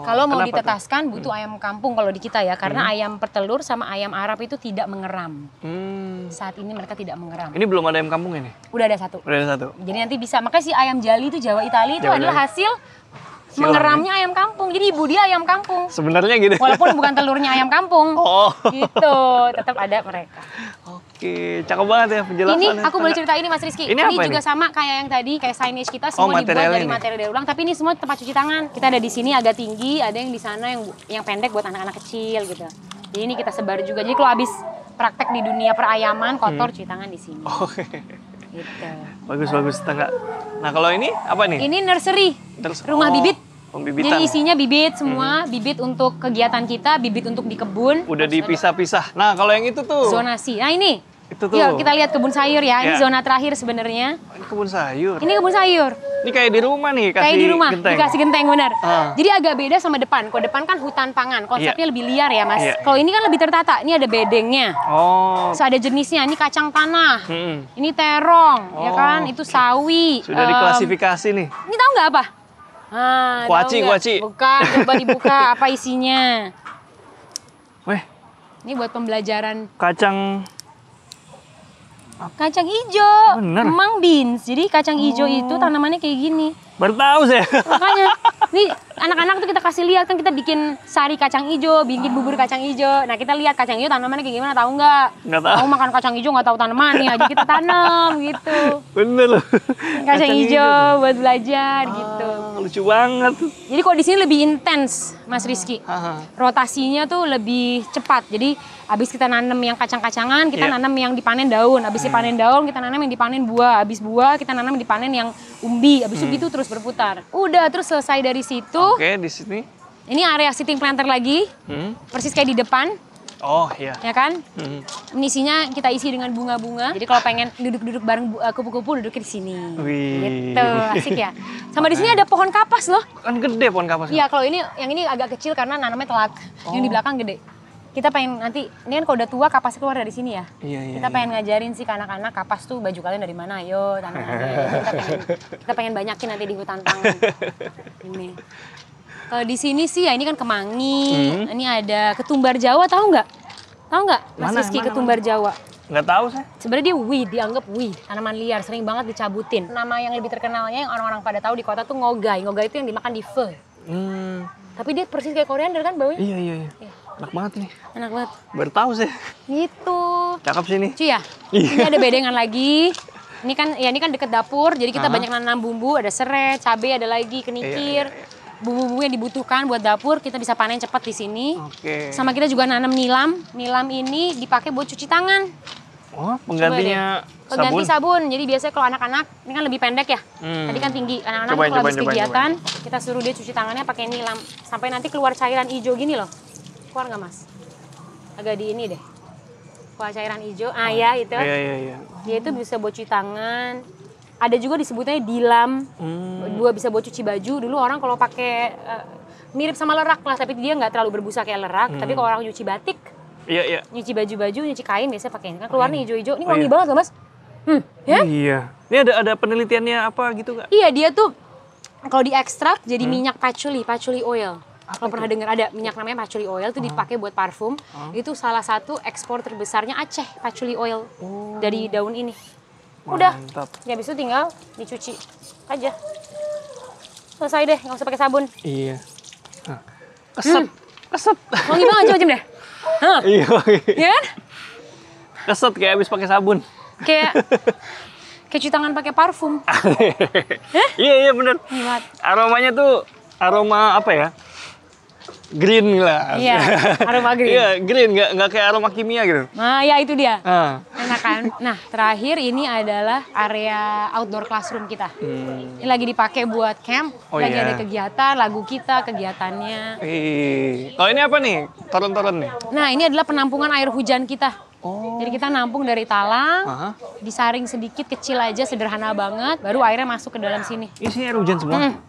Kalau mau ditetaskan butuh ayam kampung kalau di kita ya, karena ayam petelur sama ayam Arab itu tidak mengeram. Saat ini mereka tidak mengeram. Ini belum ada ayam kampung ini? Udah ada satu. Jadi nanti bisa, makanya si ayam jali itu Jawa Itali itu adalah hasil mengeramnya ayam kampung. Jadi ibu dia ayam kampung. Sebenarnya gitu. Walaupun bukan telurnya ayam kampung. Gitu, tetap ada mereka. Oke, cakep banget ya penjelasannya. Ini aku boleh cerita ini Mas Rizky. Ini juga sama kayak yang tadi, kayak signage kita semua dibuat dari materi daur ulang. Tapi ini semua tempat cuci tangan. Kita ada di sini agak tinggi, ada yang di sana yang pendek buat anak-anak kecil gitu. Jadi ini kita sebar juga. Jadi kalau habis praktek di dunia perayaman kotor cuci tangan di sini. Gitu. Bagus tetangga. Nah kalau ini apa nih? Ini nursery, rumah bibit. Pembibitan. Jadi isinya bibit semua, bibit untuk kegiatan kita, bibit untuk di kebun. Udah dipisah-pisah. Nah kalau yang itu tuh? Zonasi. Nah ini. Itu tuh. Yuk kita lihat kebun sayur ya. Ini zona terakhir sebenarnya. Ini kebun sayur. Ini kebun sayur. Ini kayak di rumah nih, kayak di rumah, dikasih genteng benar. Jadi agak beda sama depan. Kalau depan kan hutan pangan, konsepnya lebih liar ya Mas. Kalau ini kan lebih tertata. Ini ada bedengnya. So ada jenisnya. Ini kacang tanah. Ini terong, ya kan? Itu sawi. Sudah diklasifikasi nih. Ini tahu nggak apa? Kuaci. Bukan, coba dibuka apa isinya. Weh. Ini buat pembelajaran. Kacang hijau, emang beans. Jadi kacang hijau itu tanamannya kayak gini. Baru tahu saya. Makanya, nih anak-anak tuh kita kasih lihat kan kita bikin sari kacang hijau, bikin bubur kacang hijau. Nah kita lihat kacang hijau tanamannya kayak gimana, tahu nggak? Nggak tahu. Mau makan kacang hijau nggak tahu tanamannya, jadi kita tanam gitu. Bener loh. Kacang hijau buat belajar gitu. Lucu banget. Jadi kalau di sini lebih intens, Mas Rizky. Rotasinya tuh lebih cepat. Jadi habis kita nanam yang kacang-kacangan, kita nanam yang dipanen daun. Habis dipanen daun, kita nanam yang dipanen buah. Habis buah, kita nanam yang dipanen yang umbi. Habis umbi itu terus berputar. Udah, terus selesai dari situ. Oke, di sini. Ini area sitting planter lagi. Persis kayak di depan. Oh iya. Ya kan? Isinya kita isi dengan bunga-bunga. Jadi kalau pengen duduk-duduk bareng kupu-kupu duduk di sini. Gitu, asik ya. Sama di sini ada pohon kapas loh. Kan gede pohon kapas. Iya, kalau ini yang ini agak kecil karena nanamnya telat. Yang di belakang gede. Kita pengen nanti, ini kan kalau udah tua kapas keluar dari sini ya. Kita pengen ngajarin sih ke anak-anak kapas tuh baju kalian dari mana, ayo tanam aja. Kita pengen banyakin nanti di hutan pangan. Ini. Kalau di sini sih ya ini kan kemangi. Ini ada ketumbar Jawa, tahu nggak? Tahu nggak Mas Rizky ketumbar Jawa? Nggak tahu saya. Sebenarnya dia weed, dianggap weed, tanaman liar, sering banget dicabutin. Nama yang lebih terkenalnya yang orang-orang pada tahu di kota tuh ngogai. Ngogai itu yang dimakan di pho. Tapi dia persis kayak koriander kan baunya? Iya. Enak banget nih. Enak banget. Baru tahu sih. Gitu. Cakep sih nih. Cuy ya? Ini ada bedengan lagi. Ini kan deket dapur, jadi kita banyak nanam bumbu, ada serai, cabai, ada lagi, kenikir. Bumbu-bumbu yang dibutuhkan buat dapur, kita bisa panen cepat di sini. Oke. Sama kita juga nanam nilam. Nilam ini dipakai buat cuci tangan. Oh, penggantinya Pengganti sabun. Jadi biasanya kalau anak-anak, ini kan lebih pendek ya. Tadi kan tinggi. Anak-anak kalau habis kegiatan, kita suruh dia cuci tangannya pakai nilam. Sampai nanti keluar cairan hijau gini loh. Keluar nggak Mas? Agak di ini deh. Keluar cairan hijau. Ya itu. Iya. Dia itu bisa buat cuci tangan. Ada juga disebutnya dilam. Dua bisa buat cuci baju. Dulu orang kalau pakai mirip sama lerak lah, tapi dia nggak terlalu berbusa kayak lerak. Tapi kalau orang nyuci batik, iya. nyuci baju-baju, nyuci kain biasanya pakai ini. Kan keluarnya hijau-hijau. Ini wangi banget loh Mas. Ya? Iya. Ini ada penelitiannya apa gitu nggak? Iya, dia tuh kalau diekstrak jadi minyak patchouli oil. Kalau pernah dengar ada minyak namanya patchouli oil itu dipakai buat parfum. Itu salah satu ekspor terbesarnya Aceh, patchouli oil dari daun ini. Udah. Mantap. Ya habis itu tinggal dicuci aja. Selesai deh, nggak usah pakai sabun. Iya. Nah, keset. Wangi banget, coba deh. Iya. Ya kan? Keset kayak habis pakai sabun. Kayak cuci tangan pakai parfum. Iya bener. Hebat. Aromanya tuh aroma apa ya? Green lah. Iya, aroma green. Iya, green, nggak kayak aroma kimia gitu. Nah, ya itu dia. Ah. Enak kan? Nah, terakhir ini adalah area outdoor classroom kita. Ini lagi dipakai buat camp, lagi ada kegiatan, lagu kita, kegiatannya. Kalau ini apa nih? Toron-toron nih? Nah, ini adalah penampungan air hujan kita. Jadi kita nampung dari talang, disaring sedikit kecil aja, sederhana banget, baru airnya masuk ke dalam sini. Isinya air hujan semua?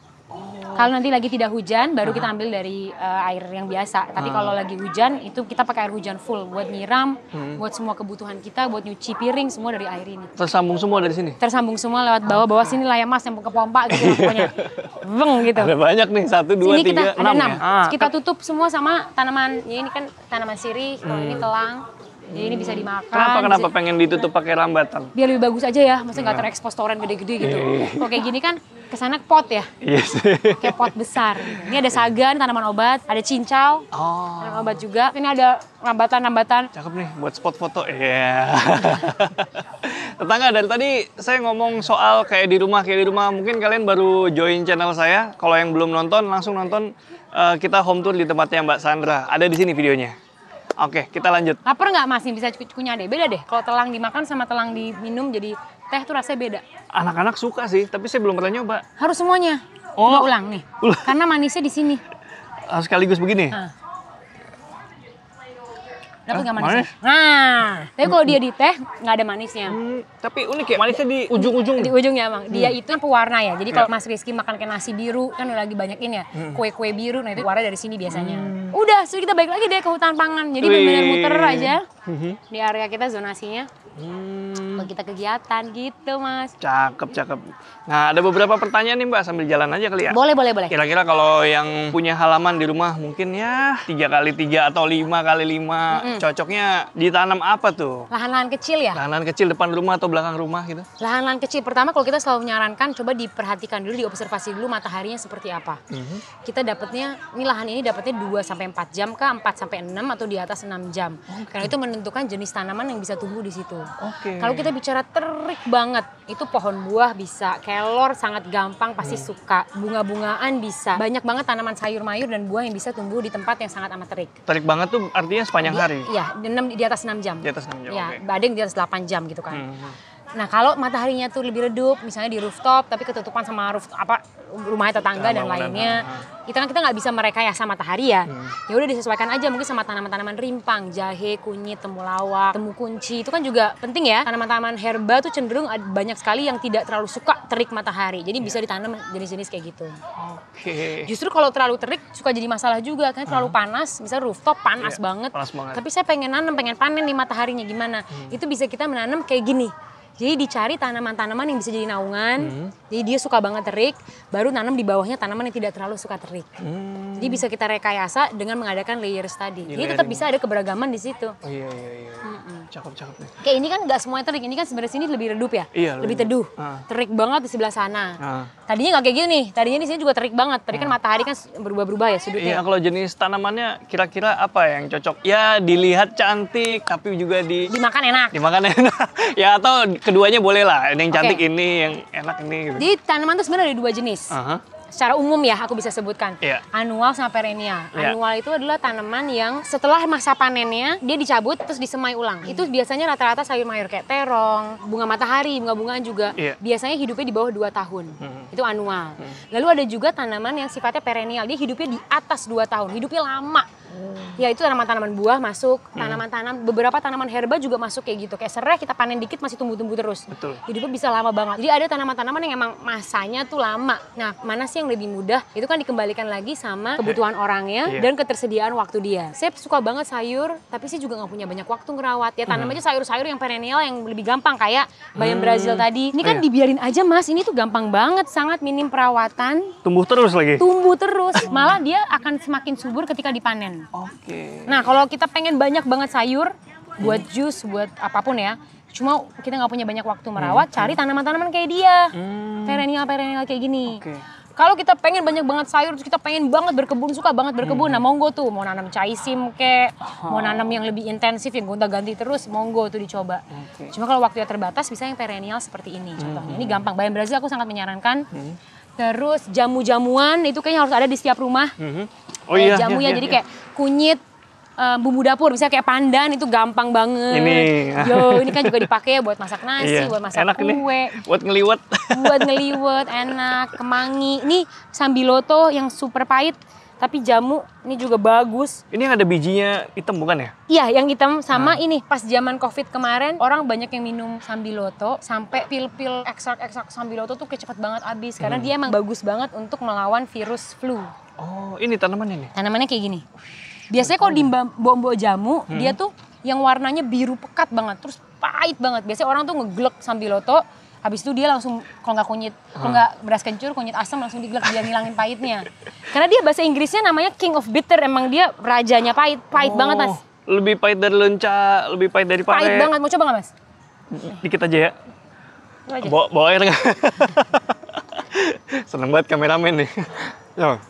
Kalau nanti lagi tidak hujan, baru kita ambil dari air yang biasa. Tapi kalau lagi hujan, itu kita pakai air hujan full buat nyiram, buat semua kebutuhan kita, buat nyuci piring, semua dari air ini. Tersambung semua dari sini? Tersambung semua lewat bawah sini lah ya Mas, yang ke pompa gitu pokoknya. Beng gitu. Ada banyak nih, 1, 2, Sini 3, 6 ada 6. ya? Kita tutup semua sama tanaman, ya ini kan tanaman sirih, kalau ini telang. Jadi ini bisa dimakan. Kenapa pengen ditutup pakai rambatan? Biar lebih bagus aja ya, maksudnya nggak terekspos toren gede-gede gitu. Kalau kayak gini kan kesana pot ya, Yes. kayak pot besar. Gitu. Ini ada sagan, tanaman obat, ada cincau, tanaman obat juga. Ini ada rambatan-rambatan. Cakep nih buat spot foto. Iya. Tetangga, dari tadi saya ngomong soal kayak di rumah. Mungkin kalian baru join channel saya. Kalau yang belum nonton, langsung nonton kita home tour di tempatnya Mbak Sandra. Ada di sini videonya. Oke, kita lanjut. Lapar nggak Mas? Nih bisa kunyah deh. Beda deh. Kalau telang dimakan sama telang diminum jadi teh tuh rasanya beda. Anak-anak suka sih, tapi saya belum pernah nyoba. Harus semuanya. Coba ulang nih. Karena manisnya di sini. Harus sekaligus begini? Dapat nggak manisnya? Nah, tapi kalau dia di teh nggak ada manisnya. Tapi unik ya, manisnya di ujung-ujung. Di ujungnya Bang. Dia itu kan pewarna ya. Jadi kalau Mas Rizky makan kayak nasi biru, kan udah lagi banyak ini ya. Kue-kue biru, nah itu warna dari sini biasanya. Udah, so kita balik lagi deh ke hutan pangan. Jadi benar-benar muter aja di area kita zonasinya. Kalau kita kegiatan gitu Mas. Cakep. Nah, ada beberapa pertanyaan nih Mbak, sambil jalan aja kali ya. Boleh. Kira-kira kalau yang punya halaman di rumah mungkin ya 3x3 atau 5x5, cocoknya ditanam apa tuh? Lahan-lahan kecil ya? Lahan kecil depan rumah atau belakang rumah gitu? Lahan-lahan kecil. Pertama kalau kita selalu menyarankan coba diperhatikan dulu, diobservasi dulu mataharinya seperti apa. Kita dapatnya, ini lahan ini dapatnya 2-4 jam kah, 4-6 atau di atas 6 jam. Karena itu menentukan jenis tanaman yang bisa tumbuh di situ. Kalau kita bicara terik banget, itu pohon buah bisa, kelor sangat gampang pasti suka, bunga-bungaan bisa. Banyak banget tanaman sayur mayur dan buah yang bisa tumbuh di tempat yang sangat amat terik. Terik banget tuh artinya sepanjang hari? Iya, di atas 6 jam. Di atas 6 jam, ya, ada yang di atas 8 jam gitu kan. Nah kalau mataharinya tuh lebih redup, misalnya di rooftop, tapi ketutupan sama rumahnya tetangga dan lainnya, kita nggak bisa merekayasa matahari ya. Ya udah disesuaikan aja mungkin sama tanaman-tanaman rimpang, jahe, kunyit, temulawak, temu kunci, itu kan juga penting ya. Tanaman-tanaman herba tuh cenderung banyak sekali yang tidak terlalu suka terik matahari, jadi bisa ditanam jenis-jenis kayak gitu. Justru kalau terlalu terik suka jadi masalah juga, kan terlalu panas, misalnya rooftop panas banget. Tapi saya pengen panen nih mataharinya gimana? Itu bisa kita menanam kayak gini. Jadi dicari tanaman-tanaman yang bisa jadi naungan, jadi dia suka banget terik, baru nanam di bawahnya tanaman yang tidak terlalu suka terik. Dia bisa kita rekayasa dengan mengadakan layers tadi. Jadi tetap bisa ada keberagaman di situ. Oh iya. Cakep nih. Kayak ini kan nggak semuanya terik, ini kan sebenarnya sini lebih redup ya, Iya, lebih teduh, terik banget di sebelah sana. Tadinya nggak kayak gini nih, tadinya di sini juga terik banget. Tapi kan matahari kan berubah-berubah ya sudutnya. Iya, kalau jenis tanamannya kira-kira apa yang cocok? Ya dilihat cantik, tapi juga dimakan enak. Dimakan enak. Ya atau keduanya boleh lah. Yang cantik ini, yang enak ini. Gitu. Jadi tanaman tuh sebenarnya ada 2 jenis. Secara umum ya aku bisa sebutkan, anual sama perennial. Anual itu adalah tanaman yang setelah masa panennya dia dicabut terus disemai ulang. Itu biasanya rata-rata sayur mayur kayak terong, bunga matahari, bunga-bungaan juga. Biasanya hidupnya di bawah 2 tahun. Itu anual. Lalu ada juga tanaman yang sifatnya perennial, dia hidupnya di atas 2 tahun, hidupnya lama. Ya itu tanaman-tanaman buah masuk, beberapa tanaman herba juga masuk kayak gitu. Kayak serai kita panen dikit masih tumbuh-tumbuh terus. Betul. Hidupnya bisa lama banget. Jadi ada tanaman-tanaman yang emang masanya tuh lama. Nah, mana sih yang lebih mudah? Itu kan dikembalikan lagi sama kebutuhan orangnya dan ketersediaan waktu dia. Saya suka banget sayur, tapi sih juga nggak punya banyak waktu ngerawat. Ya tanam aja sayur-sayur yang perennial yang lebih gampang kayak bayam Brazil tadi. Ini kan dibiarin aja Mas, ini tuh gampang banget, sangat minim perawatan. Tumbuh terus lagi? Tumbuh terus, malah dia akan semakin subur ketika dipanen. Oke. Nah kalau kita pengen banyak banget sayur, buat jus, buat apapun ya, cuma kita nggak punya banyak waktu merawat, cari tanaman-tanaman kayak dia, perennial kayak gini. Kalau kita pengen banyak banget sayur, terus kita pengen banget berkebun, suka banget berkebun, nah monggo tuh, mau nanam caisim kek, mau nanam yang lebih intensif, yang gonta-ganti terus, monggo tuh dicoba. Cuma kalau waktunya terbatas, bisa yang perennial seperti ini contohnya. Ini gampang, bayam Brazil aku sangat menyarankan. Terus jamu-jamuan itu kayaknya harus ada di setiap rumah. Oh iya, jamu ya, jadi kayak kunyit, bumbu dapur, misalnya kayak pandan itu gampang banget. Ini kan juga dipakai buat masak nasi, buat masak enak kue, nih. Buat ngeliwet. buat ngeliwet, enak. Kemangi, ini sambiloto yang super pahit, tapi jamu ini juga bagus. Ini yang ada bijinya hitam bukan ya? Iya, yang hitam sama ini pas zaman Covid kemarin orang banyak yang minum sambiloto sampai pil-pil ekstrak sambiloto tuh kayak cepet banget habis karena dia emang bagus banget untuk melawan virus flu. Oh, ini tanamannya nih. Tanamannya kayak gini. Biasanya kalau di mbok-mbok jamu, dia tuh yang warnanya biru pekat banget, terus pahit banget. Biasanya orang tuh ngeglek sambiloto, habis itu dia langsung, kalau nggak kunyit, kalau nggak beras kencur, kunyit asam langsung diglek biar ngilangin pahitnya. Karena dia bahasa Inggrisnya namanya King of Bitter, emang dia rajanya pahit banget Mas. Lebih pahit dari lenca, lebih pahit dari pare. Pahit banget, mau coba nggak Mas? Dikit aja ya. Bawa air nggak? Seneng banget kameramen nih. Yo.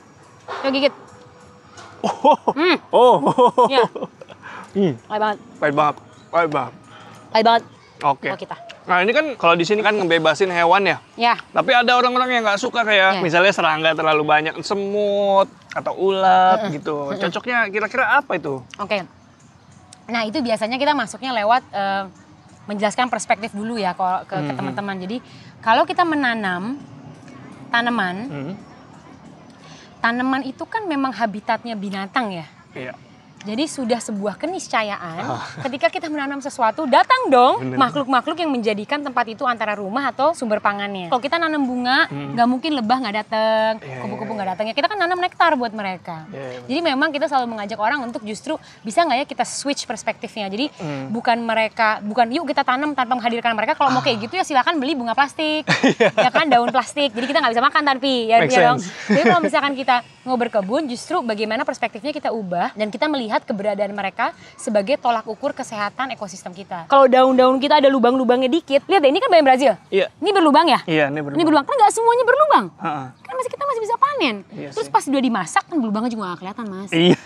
Coba gigit. Iya. Pahit banget. Pahit banget. Oke. Kalau kita. Nah ini kan kalau di sini kan ngebebasin hewan ya. Ya. Tapi ada orang-orang yang nggak suka kayak misalnya serangga terlalu banyak, semut atau ulat gitu. Cocoknya kira-kira apa itu? Oke. Nah itu biasanya kita masuknya lewat menjelaskan perspektif dulu ya ke teman-teman. Jadi kalau kita menanam tanaman, tanaman itu kan memang habitatnya binatang ya. Iya. Jadi sudah sebuah keniscayaan ketika kita menanam sesuatu, datang dong makhluk-makhluk yang menjadikan tempat itu antara rumah atau sumber pangannya. Kalau kita nanam bunga, nggak mungkin lebah nggak datang, kupu-kupu nggak datang. Ya kita kan nanam nektar buat mereka. Jadi memang kita selalu mengajak orang untuk justru bisa nggak ya kita switch perspektifnya. Jadi bukan yuk kita tanam tanpa menghadirkan mereka. Kalau mau kayak gitu ya silakan beli bunga plastik, ya kan daun plastik. Jadi kita nggak bisa makan tapi ya dong. Jadi kalau misalkan kita mau berkebun, justru bagaimana perspektifnya kita ubah dan kita melihat keberadaan mereka sebagai tolak ukur kesehatan ekosistem kita. Kalau daun-daun kita ada lubang-lubangnya dikit, lihat deh ini kan bayam Brazil. Iya. Ini berlubang ya? Iya, ini berlubang. Ini berlubang, kan nggak semuanya berlubang. Kan Kita masih bisa panen. Terus pas udah dimasak kan berlubangnya juga nggak kelihatan Mas. Iya.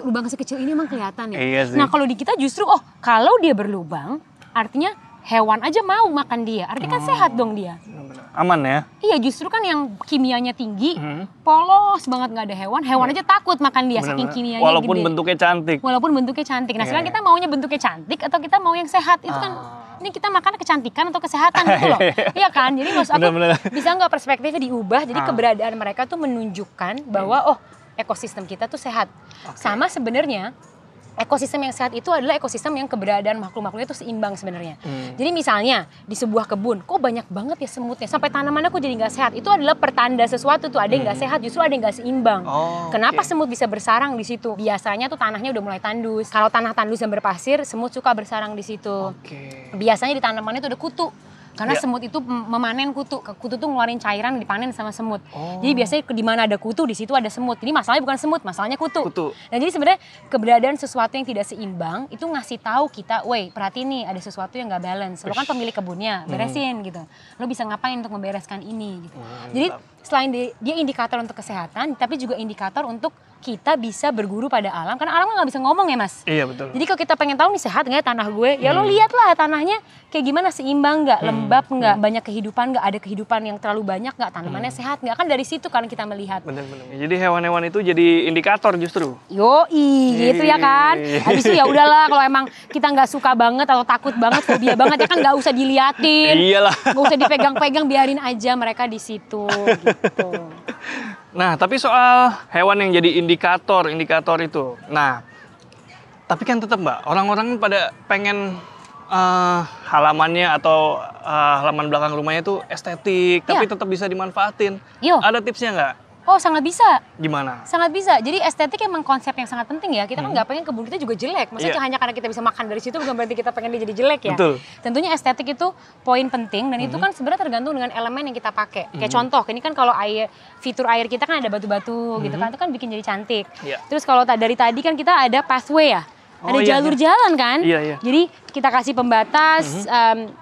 Lubang sekecil ini emang kelihatan ya. Iya sih. Nah kalau di kita justru kalau dia berlubang, artinya hewan aja mau makan dia. Artinya kan sehat dong dia. Aman ya? Iya justru kan yang kimianya tinggi, polos banget nggak ada hewan aja takut makan dia saking kimianya walaupun gede. bentuknya cantik. Walaupun bentuknya cantik. Nah sekarang kita maunya bentuknya cantik atau kita mau yang sehat itu kan ini kita makan kecantikan atau kesehatan gitu loh. Iya kan? Jadi maksud aku bisa nggak perspektifnya diubah? Jadi keberadaan mereka tuh menunjukkan bahwa ekosistem kita tuh sehat. Sama sebenarnya ekosistem yang sehat itu adalah ekosistem yang keberadaan makhluk-makhluknya itu seimbang sebenarnya. Jadi misalnya di sebuah kebun, kok banyak banget ya semutnya, sampai tanamannya kok jadi nggak sehat. Itu adalah pertanda sesuatu tuh ada yang nggak sehat, justru ada yang nggak seimbang. Kenapa semut bisa bersarang di situ? Biasanya tuh tanahnya udah mulai tandus. Kalau tanah tandus dan berpasir, semut suka bersarang di situ. Biasanya di tanamannya tuh ada kutu. Karena Iya. semut itu memanen kutu. Kutu tuh ngeluarin cairan dipanen sama semut. Oh. Jadi biasanya di mana ada kutu di situ ada semut. Jadi masalahnya bukan semut, masalahnya kutu. Kutu. Nah jadi sebenarnya keberadaan sesuatu yang tidak seimbang itu ngasih tahu kita, woi perhatiin nih ada sesuatu yang nggak balance. Lo kan pemilik kebunnya, beresin gitu. Lo bisa ngapain untuk membereskan ini gitu. Jadi selain dia indikator untuk kesehatan, tapi juga indikator untuk kita bisa berguru pada alam. Karena alam kan nggak bisa ngomong ya mas. Iya betul. Jadi kalau kita pengen tahu nih sehat nggak ya tanah gue, ya lo lihatlah tanahnya kayak gimana, seimbang nggak, lembab nggak, banyak kehidupan nggak, ada kehidupan yang terlalu banyak nggak, tanamannya sehat nggak, kan dari situ kan kita melihat. Benar-benar. Jadi hewan-hewan itu jadi indikator justru. Gitu ya kan. Habis itu ya udahlah kalau emang kita nggak suka banget atau takut banget, fobia banget ya kan nggak usah diliatin. Iyalah. Nggak usah dipegang-pegang, biarin aja mereka di situ gitu. Nah, tapi soal hewan yang jadi indikator itu. Nah, tapi kan tetap Mbak, orang-orang pada pengen halamannya atau halaman belakang rumahnya itu estetik, tapi tetap bisa dimanfaatin. Yo. Ada tipsnya nggak? Oh sangat bisa. Gimana? Sangat bisa. Jadi estetik emang konsep yang sangat penting ya. Kita kan nggak pengen kebun kita juga jelek. Maksudnya hanya karena kita bisa makan dari situ bukan berarti kita pengen dia jadi jelek ya. Betul. Tentunya estetik itu poin penting dan itu kan sebenarnya tergantung dengan elemen yang kita pakai. Kayak contoh, ini kan kalau fitur air kita kan ada batu-batu gitu kan, itu kan bikin jadi cantik. Iya. Terus kalau dari tadi kan kita ada pathway ya. Ada jalur jalan kan? Iya. Jadi kita kasih pembatas,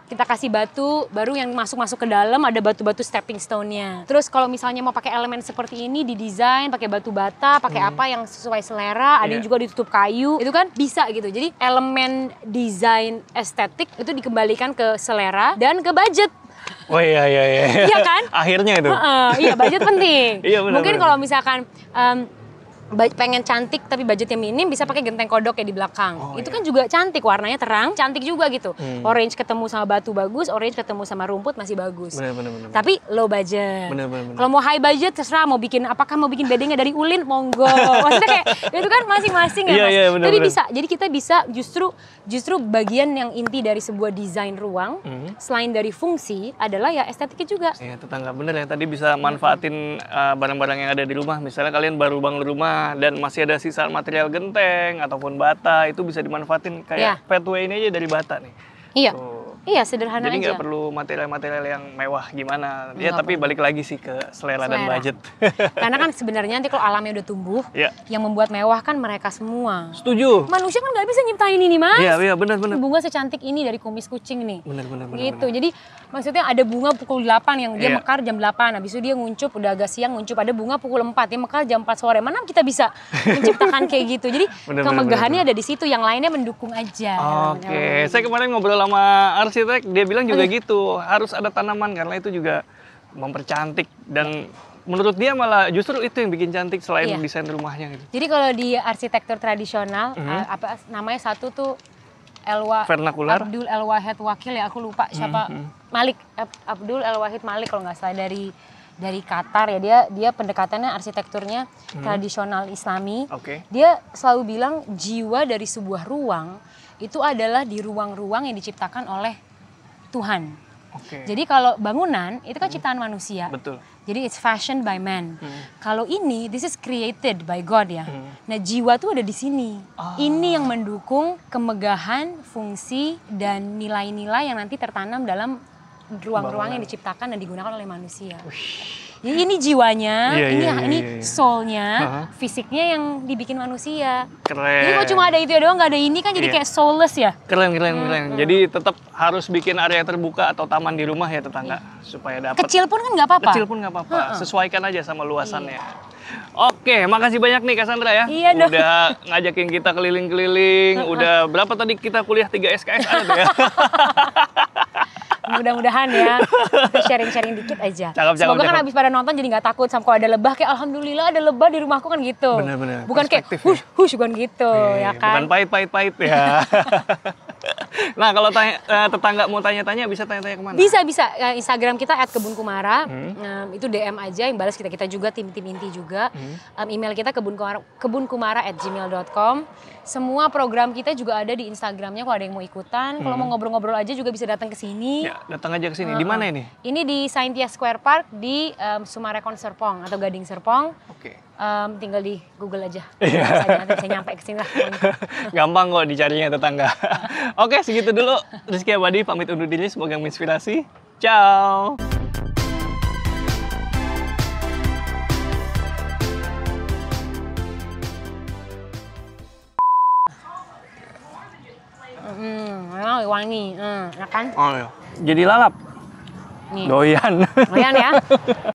kita kasih batu, baru yang masuk ke dalam ada batu-batu stepping stone-nya. Terus kalau misalnya mau pakai elemen seperti ini didesain pakai batu bata, pakai apa yang sesuai selera, ada yang juga ditutup kayu, itu kan bisa gitu. Jadi elemen desain estetik itu dikembalikan ke selera dan ke budget. Oh iya. Iya kan? Akhirnya itu. Iya budget penting. Iya, benar, Mungkin benar. kalau misalkan pengen cantik tapi budgetnya minim, bisa pakai genteng kodok ya di belakang. Itu kan juga cantik, warnanya terang, cantik juga gitu. Orange ketemu sama batu bagus, orange ketemu sama rumput masih bagus. Benar. Tapi low budget. Benar. Kalau mau high budget terserah mau bikin bikin bedengnya dari ulin monggo. Maksudnya kayak itu kan masing-masing ya Mas. Iya, benar, Tapi benar. bisa. Jadi kita bisa justru bagian yang inti dari sebuah desain ruang selain dari fungsi adalah ya estetiknya juga. Iya, tetangga bener ya. Tadi bisa manfaatin barang-barang yang ada di rumah. Misalnya kalian baru bangun rumah dan masih ada sisa material genteng ataupun bata, itu bisa dimanfaatin kayak pathway ini aja dari bata nih. Iya. Tuh. Iya, sederhana Jadi aja. nggak perlu material-material yang mewah gimana. Ya tapi balik lagi sih ke selera dan budget. Karena kan sebenarnya nanti kalau alamnya udah tumbuh, Iya. yang membuat mewah kan mereka semua. Setuju. Manusia kan nggak bisa nyiptain ini Mas. Iya benar. Bunga secantik ini dari kumis kucing nih. Benar. Gitu. Jadi maksudnya ada bunga pukul 8 yang dia Iya. mekar jam 8, habis itu dia nguncup udah agak siang nguncup. Ada bunga pukul 4 dia mekar jam 4 sore. Mana kita bisa menciptakan kayak gitu. Jadi Benar, kemegahannya ada di situ, yang lainnya mendukung aja. Oke, saya kemarin ngobrol sama arsitek, dia bilang juga gitu, harus ada tanaman karena itu juga mempercantik dan menurut dia malah justru itu yang bikin cantik selain desain rumahnya gitu. Jadi kalau di arsitektur tradisional apa namanya satu tuh Vernakular. Abdul El Wahid Wakil ya, aku lupa siapa. Malik Abdul El Wahid Malik kalau nggak salah dari Qatar ya, dia pendekatannya arsitekturnya tradisional Islami. Oke. Dia selalu bilang jiwa dari sebuah ruang itu adalah di ruang-ruang yang diciptakan oleh Tuhan. Oke. Jadi kalau bangunan itu kan ciptaan manusia. Betul. Jadi it's fashioned by man. Kalau ini this is created by God ya. Nah jiwa tuh ada di sini. Ini yang mendukung kemegahan, fungsi dan nilai-nilai yang nanti tertanam dalam ruang-ruang yang diciptakan dan digunakan oleh manusia. Jadi ini jiwanya, ini soulnya, fisiknya yang dibikin manusia. Keren. Jadi kalau cuma ada itu doang, nggak ada ini kan jadi kayak soulless ya. Keren. Jadi tetap harus bikin area terbuka atau taman di rumah ya tetangga supaya dapat. Kecil pun kan nggak apa-apa. Kecil pun nggak apa-apa. Sesuaikan aja sama luasannya. Oke, makasih banyak nih Cassandra ya. Iya dong. Udah ngajakin kita keliling-keliling. Udah berapa tadi kita kuliah 3 SKS ada tuh ya. Mudah-mudahan ya, kita sharing-sharing dikit aja. Semoga kan habis pada nonton jadi nggak takut sama kalau ada lebah, kayak alhamdulillah ada lebah di rumahku kan gitu. Bener-bener. Bukan kayak hush bukan gitu ya kan. Bukan pahit ya. Nah kalau tetangga mau tanya-tanya bisa tanya-tanya kemana? Bisa. Instagram kita @kebunkumara. Itu DM aja, yang balas kita juga, tim inti juga. Email kita kebunkumara@gmail.com. Semua program kita juga ada di Instagramnya kalau ada yang mau ikutan. Kalau mau ngobrol-ngobrol aja juga bisa datang ke sini. Ya, datang aja ke sini. Di mana ini? Ini di Saintia Square Park di Sumarekon Serpong atau Gading Serpong. Oke. Tinggal di Google aja. Nanti saya nyampe ke sini lah. Gampang kok dicarinya tetangga. Oke, segitu dulu. Rizky Abadi pamit undur diri, semoga menginspirasi. Ciao. Memang wangi, enak kan? Oh iya. Jadi lalap. Nih. Doyan. Lumayan ya.